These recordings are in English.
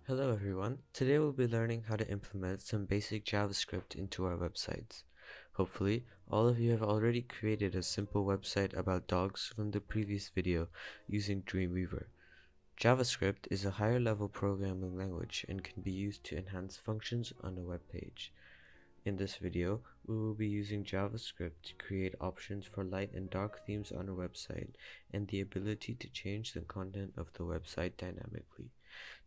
Hello everyone. Today we'll be learning how to implement some basic JavaScript into our websites. Hopefully, all of you have already created a simple website about dogs from the previous video using Dreamweaver. JavaScript is a higher level programming language and can be used to enhance functions on a web page. In this video, we will be using JavaScript to create options for light and dark themes on our website and the ability to change the content of the website dynamically.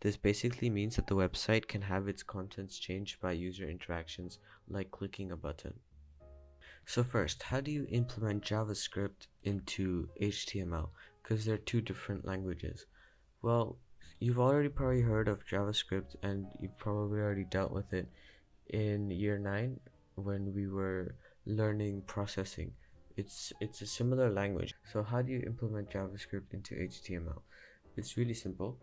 This basically means that the website can have its contents changed by user interactions, like clicking a button. So first, how do you implement JavaScript into HTML? Because they're two different languages. Well, you've already probably heard of JavaScript and you've probably already dealt with it in year 9 when we were learning processing. It's a similar language. So how do you implement JavaScript into HTML? It's really simple.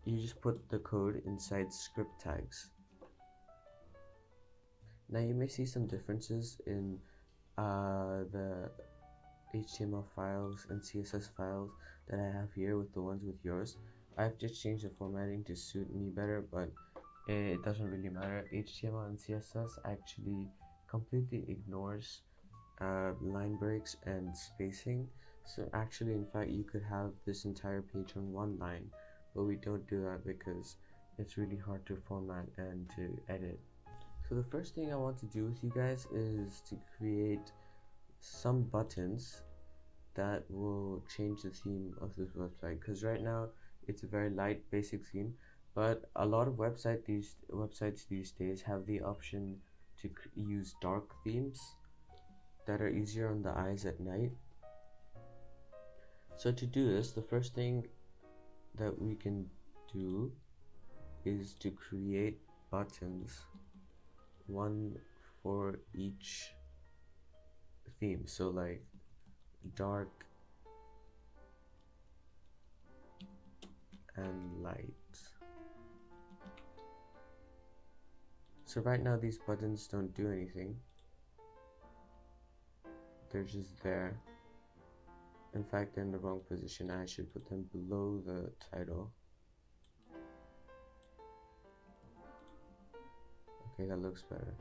You just put the code inside script tags. Now you may see some differences in the HTML files and CSS files that I have here with the ones with yours. I've just changed the formatting to suit me better, but it doesn't really matter. HTML and CSS actually completely ignores line breaks and spacing. So actually, in fact, you could have this entire page on one line, but we don't do that because it's really hard to format and to edit. So the first thing I want to do with you guys is to create some buttons that will change the theme of this website, because right now it's a very light basic theme, but a lot of websites these days have the option to use dark themes that are easier on the eyes at night. So to do this, the first thing that we can do is to create buttons, one for each theme. So like dark and light. So right now these buttons don't do anything. They're just there. In fact, they're in the wrong position. I should put them below the title. Okay, that looks better.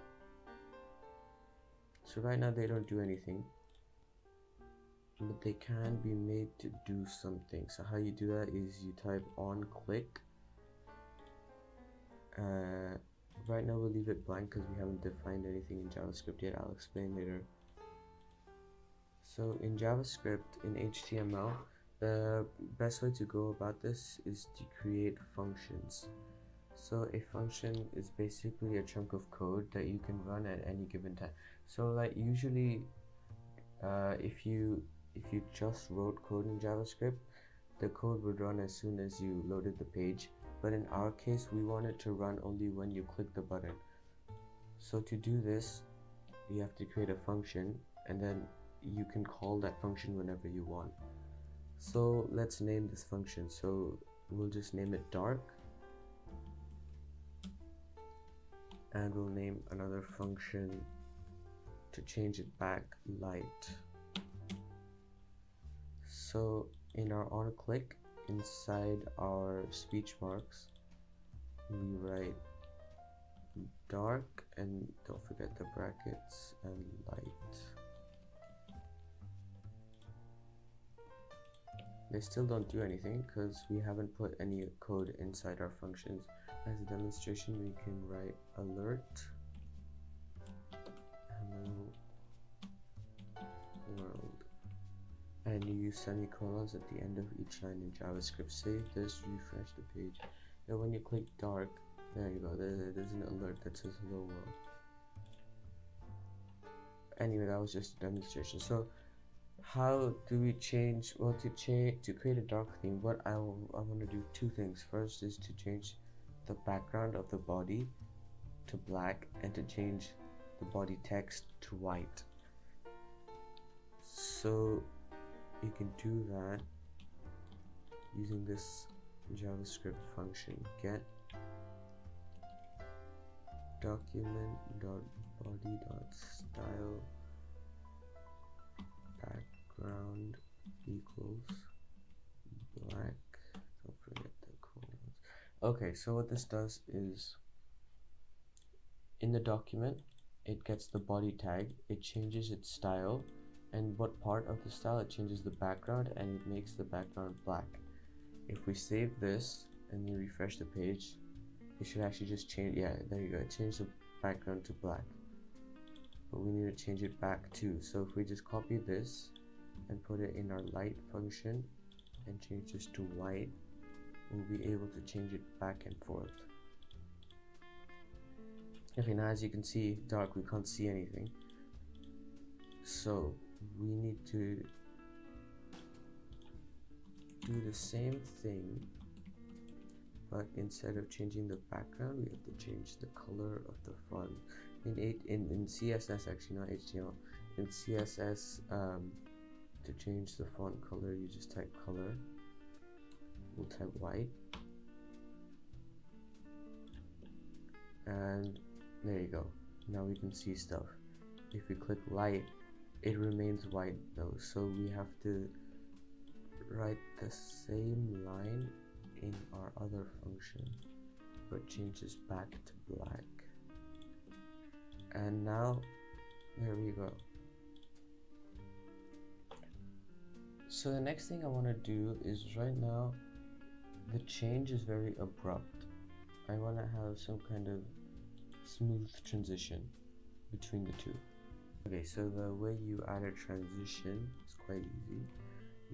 So right now they don't do anything, but they can be made to do something. So how you do that is you type on click. Right now we'll leave it blank because we haven't defined anything in JavaScript yet. I'll explain later. So in JavaScript, in HTML, the best way to go about this is to create functions. So a function is basically a chunk of code that you can run at any given time. So like usually if you just wrote code in JavaScript, the code would run as soon as you loaded the page, but in our case we want it to run only when you click the button. So to do this, you have to create a function, and then you can call that function whenever you want. So let's name this function. So we'll just name it dark, and we'll name another function to change it back light. So in our on click, inside our speech marks, we write dark, and don't forget the brackets, and light. They still don't do anything because we haven't put any code inside our functions. As a demonstration, we can write alert hello world, and you use semicolons at the end of each line in JavaScript. Save this, refresh the page, and when you click dark, there you go, there's an alert that says hello world. Anyway, that was just a demonstration. So how do we change? Well, to create a dark theme, what I want to do two things. First is to change the background of the body to black, and to change the body text to white. So you can do that using this JavaScript function get document.body.style background equals black. Don't forget the colons. Okay, so what this does is in the document, it gets the body tag, it changes its style, and what part of the style, it changes the background, and it makes the background black. If we save this and you refresh the page, it should actually just change. Yeah, there you go, it changed the background to black, but we need to change it back too. So if we just copy this and put it in our light function and change this to white, we'll be able to change it back and forth. Okay, now as you can see, dark, we can't see anything, so we need to do the same thing, but instead of changing the background, we have to change the color of the font. In CSS, actually not HTML, in CSS, to change the font color, you just type color, we'll type white, and there you go. Now we can see stuff. If we click light, it remains white though, so we have to write the same line in our other function, but change this back to black. And now there we go. So the next thing I want to do is, right now the change is very abrupt. I want to have some kind of smooth transition between the two. Okay, so the way you add a transition is quite easy.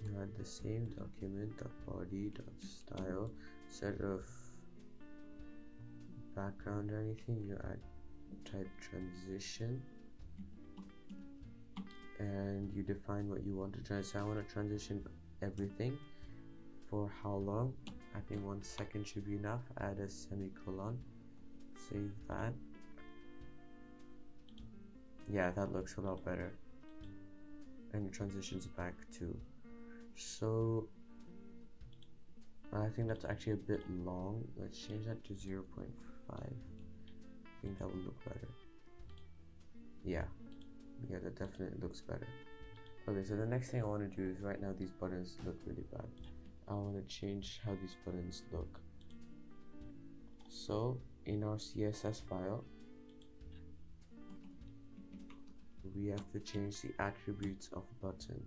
You add the same document, .body, .style, instead of background or anything, you add type transition, and you define what you want to transition. So I want to transition everything. For how long? I think 1 second should be enough. Add a semicolon, save that. Yeah, that looks a lot better, and it transitions back too. So I think that's actually a bit long. Let's change that to 0.5. I think that will look better. Yeah, that definitely looks better. Okay, so the next thing I want to do is, right now these buttons look really bad. I want to change how these buttons look. So in our CSS file, we have to change the attributes of button.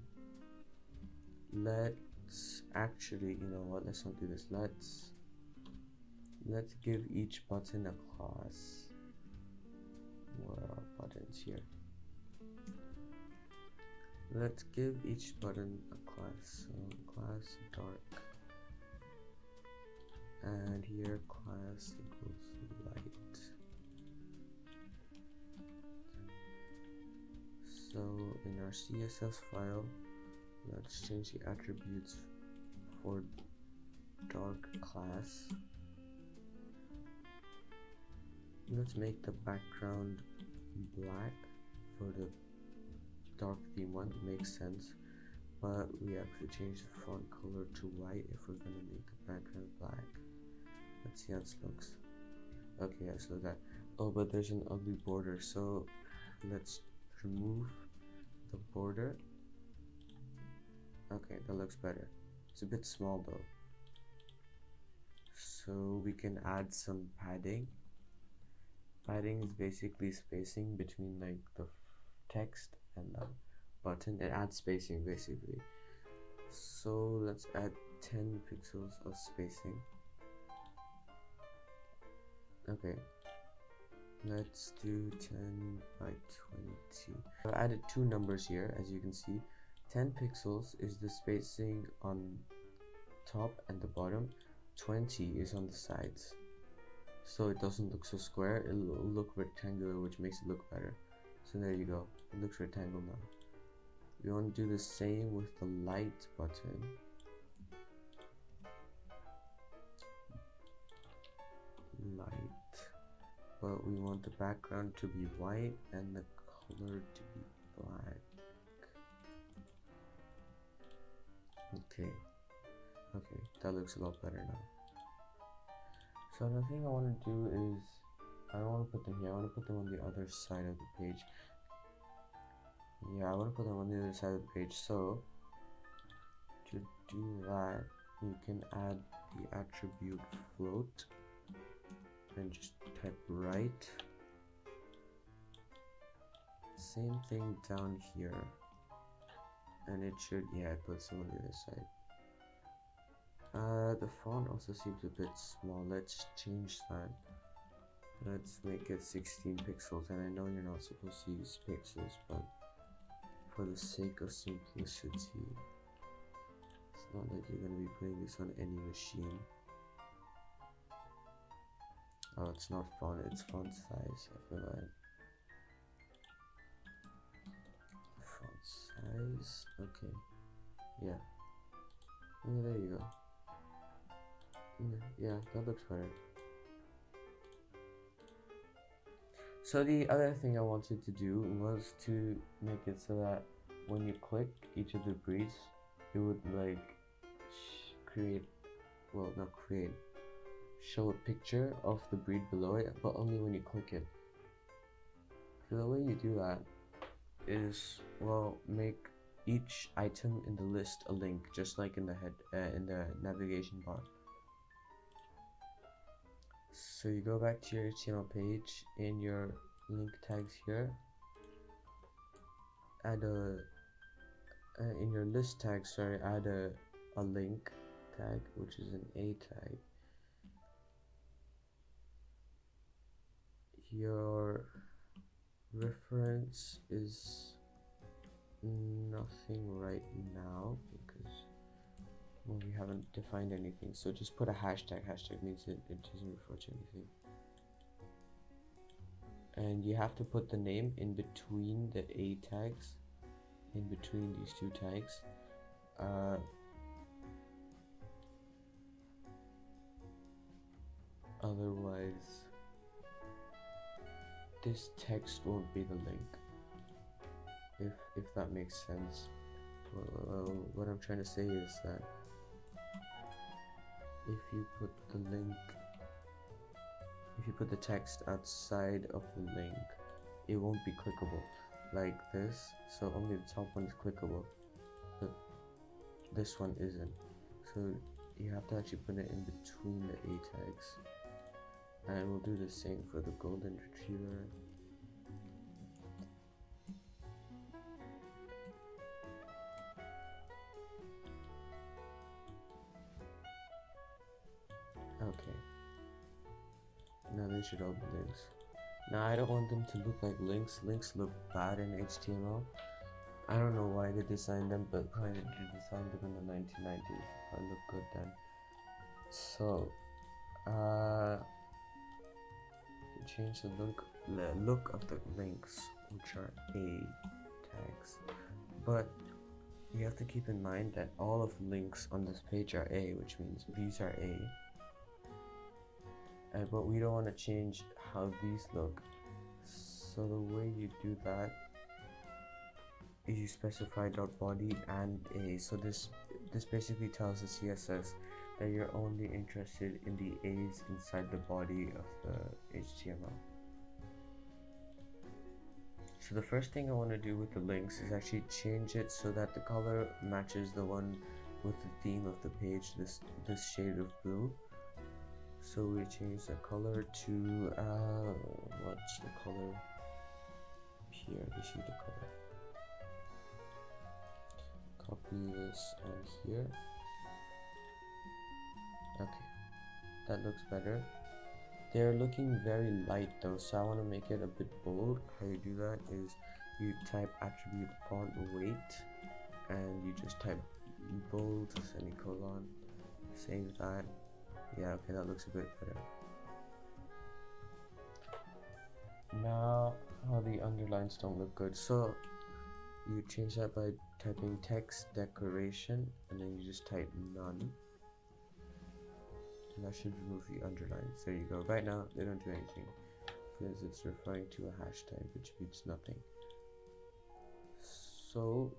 Let's actually, you know what, let's not do this. Let's give each button a class. Where are buttons here? Let's give each button a class. So class dark, and here class equals light. So in our CSS file, let's change the attributes for dark class. Let's make the background black for the dark theme one. It makes sense, but we have to change the font color to white if we're gonna make the background black. Let's see how this looks. Okay, yeah, so that. Oh, but there's an ugly border, so let's remove the border. Okay, that looks better. It's a bit small though, so we can add some padding. Padding is basically spacing between like the text and the button. It adds spacing basically. So let's add 10 pixels of spacing. Okay, let's do 10 by 20. I've added two numbers here, as you can see. 10 pixels is the spacing on top and the bottom. 20 is on the sides, so it doesn't look so square. It'll look rectangular, which makes it look better. So there you go, it looks rectangle now. We want to do the same with the light button. Light, but we want the background to be white and the color to be black. Okay, that looks a lot better now. So the thing I want to do is, I don't want to put them here, I want to put them on the other side of the page. Yeah, I want to put them on the other side of the page. So to do that, you can add the attribute float and just type right. Same thing down here, and it should, yeah, it puts them on the other side. The font also seems a bit small. Let's change that. Let's make it 16 pixels, and I know you're not supposed to use pixels, but for the sake of simplicity, it's not like you're going to be putting this on any machine. Oh, it's not font, it's font size. I feel like font size. Okay, yeah. Yeah, there you go. Yeah, that looks better. So the other thing I wanted to do was to make it so that when you click each of the breeds, it would like show a picture of the breed below it, but only when you click it. So the way you do that is, well, make each item in the list a link, just like in the in the navigation bar. So you go back to your HTML page, in your link tags here, add a in your list tag, sorry, add a link tag, which is an A tag. Your reference is nothing right now because, well, we haven't defined anything, so just put a hashtag. Hashtag means it doesn't refer to anything. And you have to put the name in between the A tags, in between these two tags. Otherwise this text won't be the link, if that makes sense. Well, what I'm trying to say is that if you put the text outside of the link, it won't be clickable like this. So only the top one is clickable, but this one isn't. So you have to actually put it in between the A tags. And we'll do the same for the golden retriever. Okay. Now they should all be links. Now I don't want them to look like links. Links look bad in HTML. I don't know why they designed them, but probably they designed them in the 1990s. It probably look good then. So, change the look of the links, which are A tags, but you have to keep in mind that all of the links on this page are A, which means these are A. But we don't want to change how these look. So the way you do that is you specify .body and A. So this basically tells the CSS that you're only interested in the A's inside the body of the HTML. So the first thing I want to do with the links is actually change it so that the color matches the one with the theme of the page, this shade of blue. So we change the color to what's the color here? This is the color. Copy this and here. Okay, that looks better. They're looking very light though, so I want to make it a bit bold. How you do that is you type attribute font weight and you just type bold semicolon. Save that. Yeah, okay, that looks a bit better. Now how the underlines don't look good, so you change that by typing text decoration and then you just type none. And that should remove the underlines. There you go. Right now they don't do anything because it's referring to a hashtag, which means nothing. So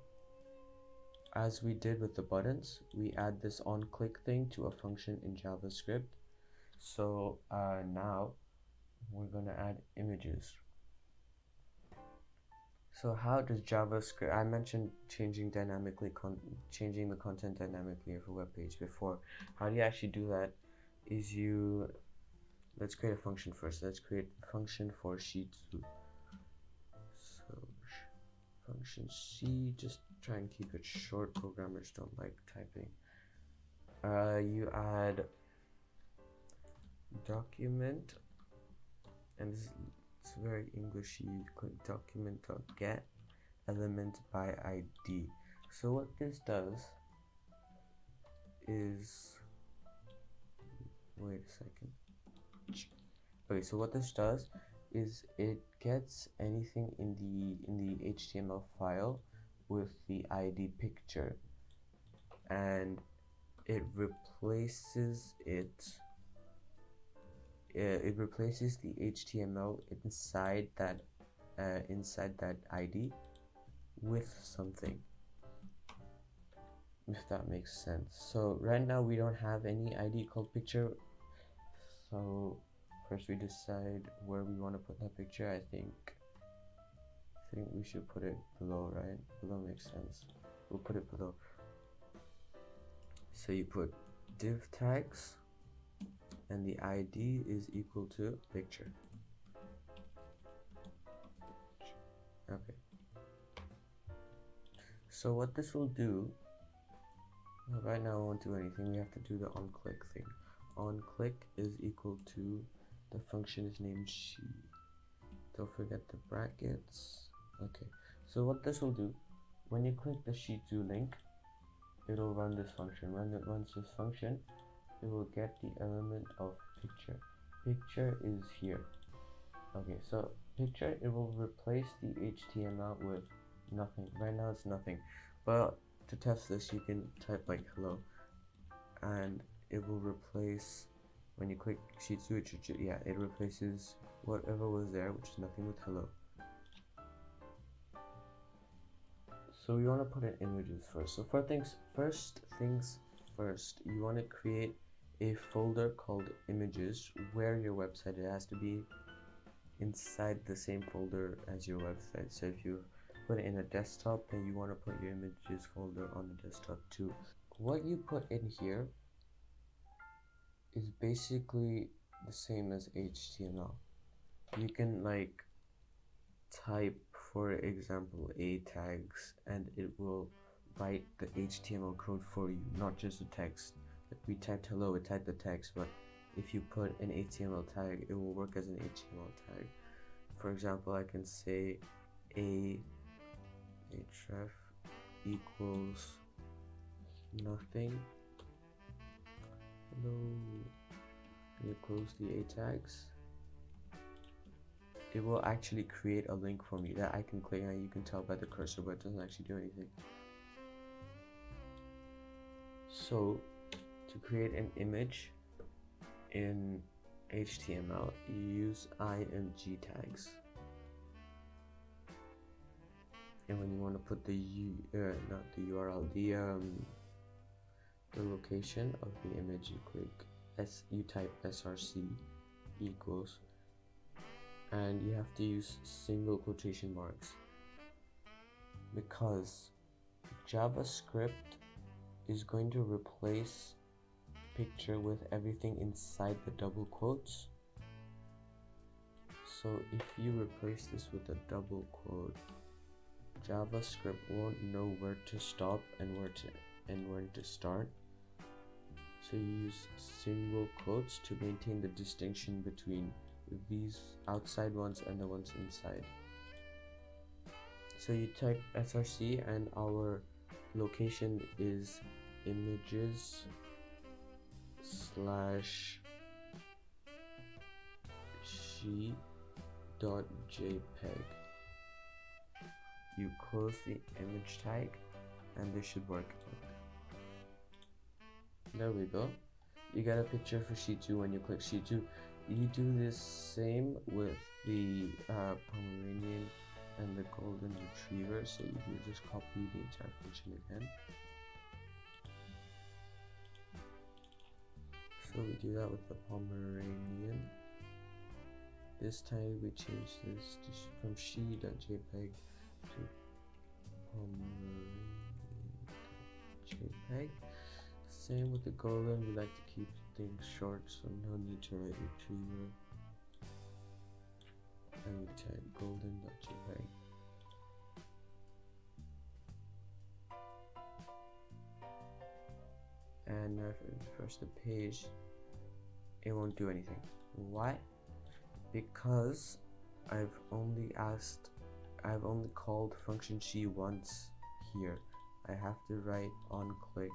as we did with the buttons, we add this on click thing to a function in JavaScript. So now we're going to add images. So how does JavaScript? I mentioned changing changing the content dynamically of a web page before. How do you actually do that? Let's create a function first. Let's create a function for sheet2. So function C. Just try and keep it short. Programmers don't like typing. You add document, and it's very Englishy. Document.get element by ID. So what this does is, wait a second. Okay, so what this does is it gets anything in the HTML file with the ID picture, and it replaces the HTML inside that ID with something, if that makes sense. So right now we don't have any ID called picture, so first we decide where we want to put that picture. I think we should put it below, right? Below makes sense. We'll put it below. So you put div tags, and the ID is equal to picture. Okay. So what this will do, right now I won't do anything. We have to do the onClick thing. OnClick is equal to, the function is named she. Don't forget the brackets. Okay. So what this will do, when you click the sheet2 link, it'll run this function. When it runs this function, it will get the element of picture. Picture is here. Okay, so picture, it will replace the HTML with nothing. Right now it's nothing, but to test this you can type like hello, and it will replace, when you click sheet2, it replaces whatever was there, which is nothing, with hello. So we want to put in images first. So first things first, you want to create a folder called images where your website, it has to be inside the same folder as your website. So if you put it in a desktop, then you want to put your images folder on the desktop too. What you put in here is basically the same as HTML. You can like type, for example, a tags, and it will write the HTML code for you, not just the text. Like we typed hello, it typed the text, but if you put an HTML tag, it will work as an HTML tag. For example, I can say a href equals nothing. Hello. Can you close the a tags? It will actually create a link for me that I can click on. You can tell by the cursor, but it doesn't actually do anything. So to create an image in HTML, you use img tags, and when you want to put the not the URL, the location of the image, you click you type src equals, and you have to use single quotation marks, because JavaScript is going to replace picture with everything inside the double quotes. So if you replace this with a double quote, JavaScript won't know where to stop and when to start. So you use single quotes to maintain the distinction between these outside ones and the ones inside. So you type src, and our location is images /she.jpg. You close the image tag, and this should work. There we go. You got a picture for sheet2 when you click sheet2. You do this same with the Pomeranian and the golden retriever, so you can just copy the entire function again. So we do that with the Pomeranian. This time we change this from she.jpg to JPEG. Same with the golden, we like to keep things short, so no need to write retriever. And we type golden.jpg. And now if I refresh the page, it won't do anything. Why? Because I've only called function she once here. I have to write on click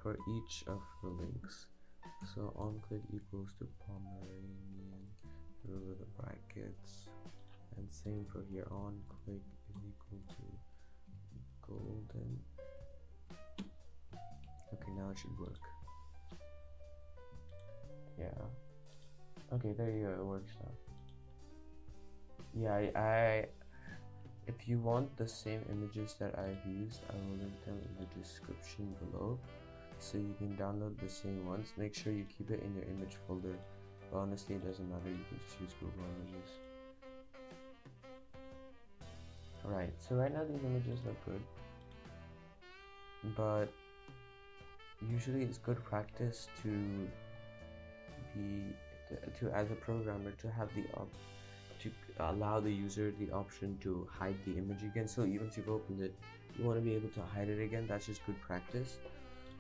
for each of the links. So on click equals to Pomeranian, over the brackets, and same for here. On click is equal to golden. Okay, now it should work. Yeah. Okay, there you go. It works now. Yeah, if you want the same images that I've used, I will link them in the description below, so you can download the same ones. Make sure you keep it in your image folder. But honestly, it doesn't matter. You can just use Google Images. Alright, so right now these images look good, but usually it's good practice to as a programmer to have to allow the user the option to hide the image again. So even if you've opened it, you want to be able to hide it again. That's just good practice.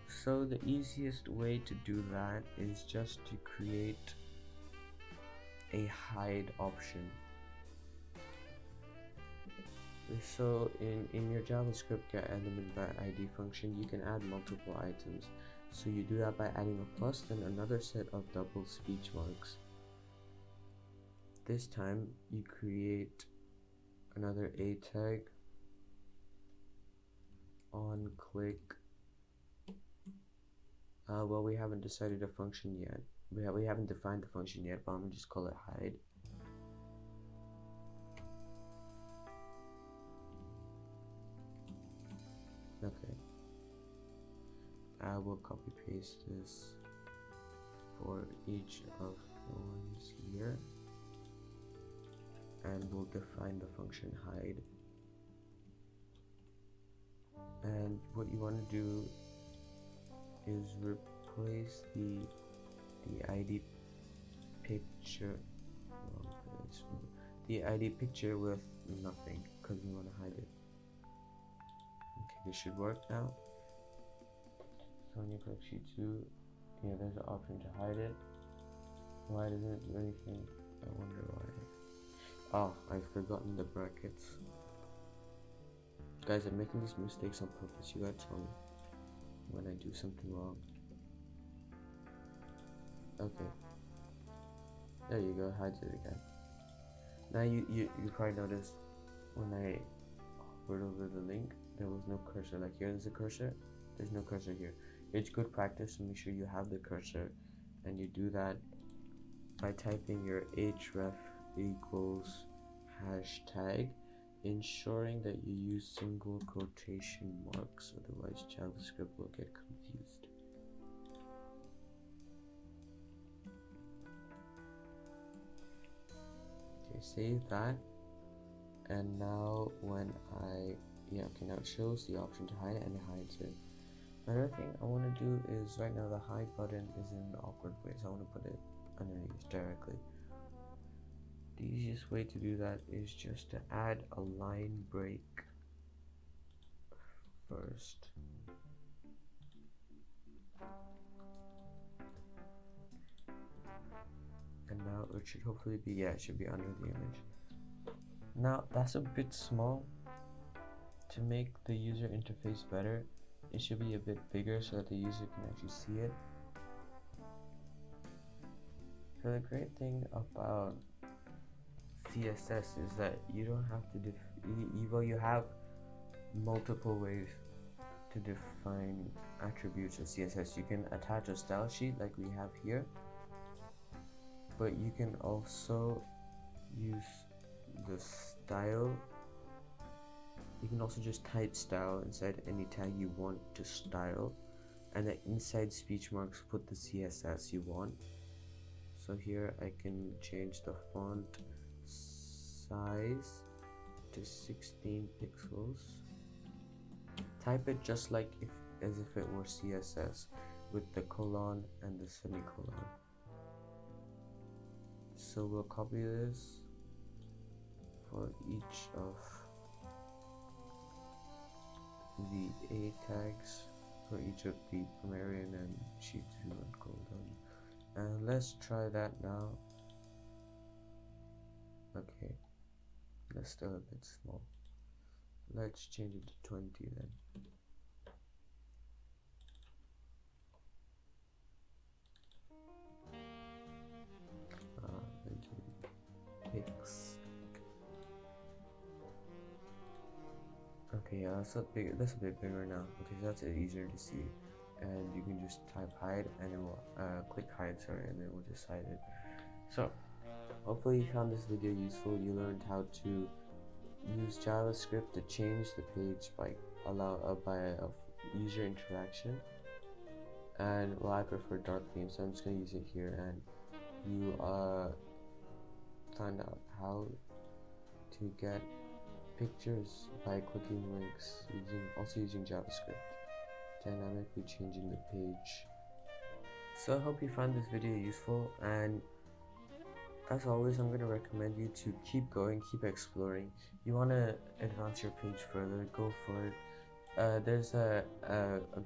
So the easiest way to do that is just to create a hide option. So in your JavaScript getElementById function, you can add multiple items. So you do that by adding a plus, then another set of double speech marks. This time you create another a tag, on click. Well, we haven't decided a function yet. We haven't defined the function yet, but I'm gonna just call it hide. Okay. I will copy paste this for each of the ones here, and we'll define the function hide. And what you want to do is replace the ID picture, the ID picture with nothing, because we want to hide it. Okay, this should work now. So when you click sheet 2, yeah, there's an option to hide it. Why doesn't it do anything? I wonder why. Oh, I've forgotten the brackets. Guys, I'm making these mistakes on purpose. You gotta tell me when I do something wrong. Okay. There you go, hides it again. Now you probably noticed when I hovered over the link, there was no cursor. Like here there's a cursor, there's no cursor here. It's good practice to make sure you have the cursor, and you do that by typing your href equals hashtag, ensuring that you use single quotation marks, otherwise JavaScript will get confused. Okay, save that, and now when okay, now it shows the option to hide it, and it hides it. Another thing I want to do is, right now the hide button is in an awkward place. I want to put it underneath directly. The easiest way to do that is just to add a line break first. And now it should hopefully be, yeah, it should be under the image. Now that's a bit small. To make the user interface better, it should be a bit bigger so that the user can actually see it. So the great thing about CSS is that you don't have to you have multiple ways to define attributes in CSS. You can attach a style sheet like we have here, but you can also use the style. You can also just type style inside any tag you want to style, and then inside speech marks put the CSS you want. So here I can change the font size to 16 pixels. Type it just like as if it were CSS, with the colon and the semicolon. So we'll copy this for each of the A tags, for each of the Primarian and Sheet 2 and Golden. And let's try that now. Okay, that's still a bit small. Let's change it to 20 then. Pix. Okay, yeah, that's a bit bigger now. Okay, so that's easier to see, and you can just type hide, and it will click hide, sorry, and it will just hide it. So hopefully you found this video useful. You learned how to use JavaScript to change the page by user interaction. And well, I prefer dark themes, so I'm just gonna use it here, and you find out how to get pictures by clicking links, using JavaScript, dynamically changing the page. So I hope you found this video useful, and as always, I'm going to recommend you to keep going, keep exploring. You want to advance your page further, go for it. There's a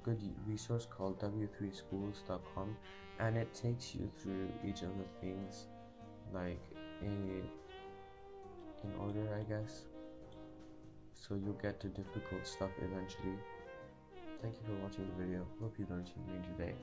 good resource called w3schools.com, and it takes you through each of the things like in order, I guess. So you'll get to difficult stuff eventually. Thank you for watching the video. Hope you learned something today.